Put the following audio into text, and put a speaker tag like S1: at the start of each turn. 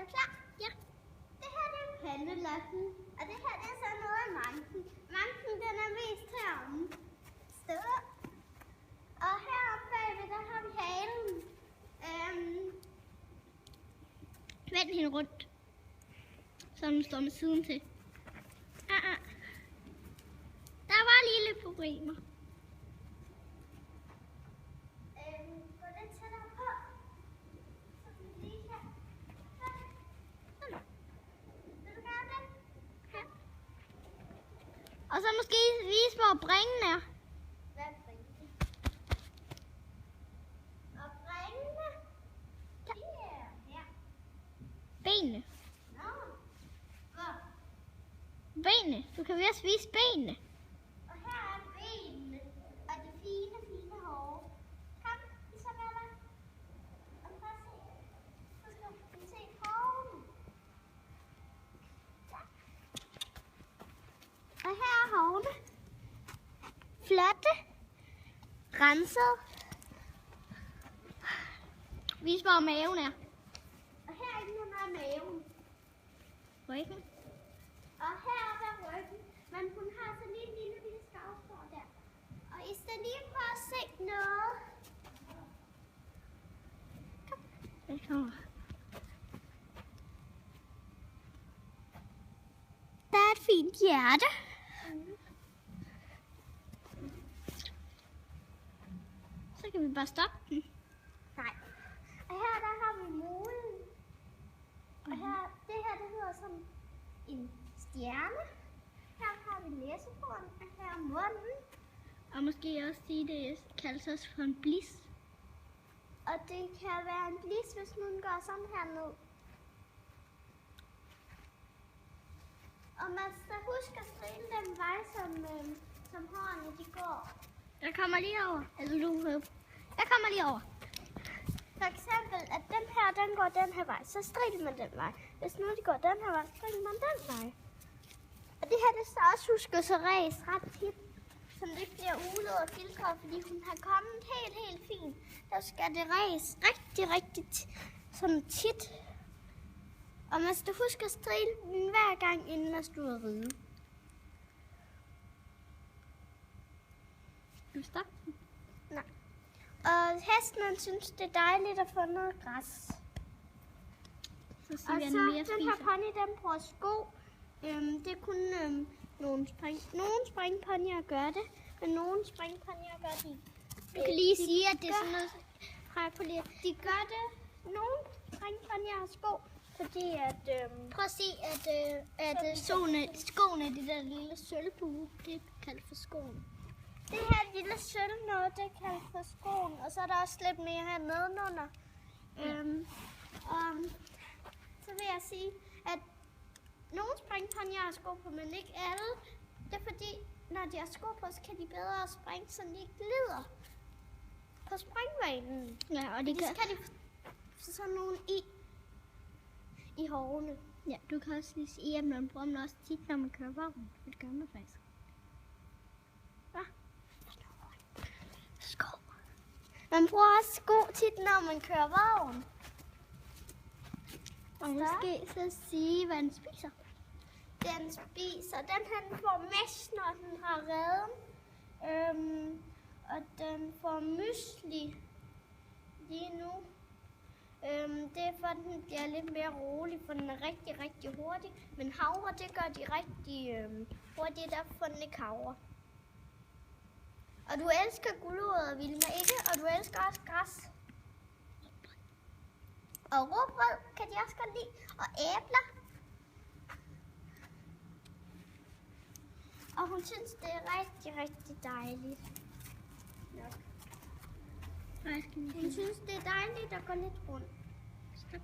S1: du klar?
S2: Ja.
S1: Det her det er pandelatten, og det her det er så noget af manken. Manken den er mest heromme. Steder. Og heroppe bagved, der har vi halen.
S2: Vend hende rundt, så den står med siden til. Der var lige lidt problemer.
S1: Gå lidt tættere på. Så vi lige kan. Sådan. Vil du gøre det?
S2: Ja. Og så måske vise, hvor bringen er.
S1: Hvad er bringen? Og bringene. Her.
S2: Benene.
S1: Nå. Godt.
S2: Benene. Du kan også vise benene.
S1: Og her er benene. Og det fine, fine hår. Kom, Isabella. Og prøv at se. Så skal du se hårene. Ja. Og her er hårene.
S2: Flotte. Renset. Vis, hvor maven er.
S1: Og her er ikke noget af maven.
S2: Ryggen.
S1: Og heroppe er ryggen. Men hun har så lige en lille bitte skavsår der. Og I skal lige prøve at se noget.
S2: Velkommen. Der er et fint hjerte. Så kan vi bare stoppe den.
S1: Nej. Og her der har vi målen. Og her, det her det hedder sådan en stjerne. Her har vi næsebordet, og her er munden.
S2: Og måske også sige, det kaldes også for en blis.
S1: Og det kan være en blis, hvis nogen går sådan her ned. Og man skal huske at strille den vej, som hårene de går.
S2: Jeg kommer lige over. Jeg kommer lige over.
S1: For eksempel, at den her, den går den her vej, så striler man den vej. Hvis nu de går den her vej, så striler man den vej. Og det her, det skal også huske så ræs ret tit, så det ikke bliver ulet og filtret, fordi hun har kommet helt fint. Der skal det ræs rigtig sådan tit. Og man skal huske at strile den hver gang, inden man skal ud at ride.
S2: Skal vi stoppe den?
S1: Nej. Og hesten synes, det er dejligt at få noget græs.
S2: Så siger
S1: Og
S2: vi, at
S1: så
S2: den mere
S1: den her
S2: spiser.
S1: pony, den bruger sko. Det er kun nogle springponyer gør det, men nogle springponyer gør det.
S2: Du kan lige sige, at det er sådan noget.
S1: De gør det. Nogle springponyer har sko, fordi at...
S2: Prøv at se, at skoene, det der lille sølvbue, det er kaldt for skoen.
S1: Det her lille sølv noget, det er kaldt for skoen, og så er der også lidt mere her nedenunder. Og så vil jeg sige, at nogle springponyer har sko på, men ikke alle. Det er fordi, når de har sko på, så kan de bedre springe, så de ikke glider på springbanen.
S2: Ja, og det
S1: Så kan de få sådan nogle i hårene.
S2: Ja, du kan også lige sige, at man bruger dem også tit, når man kører vogn. Det gør man faktisk.
S1: Sko. Man bruger også sko tit, når man kører vogn.
S2: Og måske så sige, hvad den spiser.
S1: Den spiser. Den her den får mesh, når den har redden. Og den får mysli lige nu. Det er for, at den bliver lidt mere rolig, for den er rigtig hurtig. Men havre, det gør de rigtig hurtigt, derfor den ikke havre. Og du elsker gulerod, Vilma, ikke? Og du elsker også græs. Og rugbrød kan de også godt lide. Og æbler. Og hun synes, det er rigtig dejligt. Hun synes, det er dejligt at gå lidt rundt.
S2: Stop.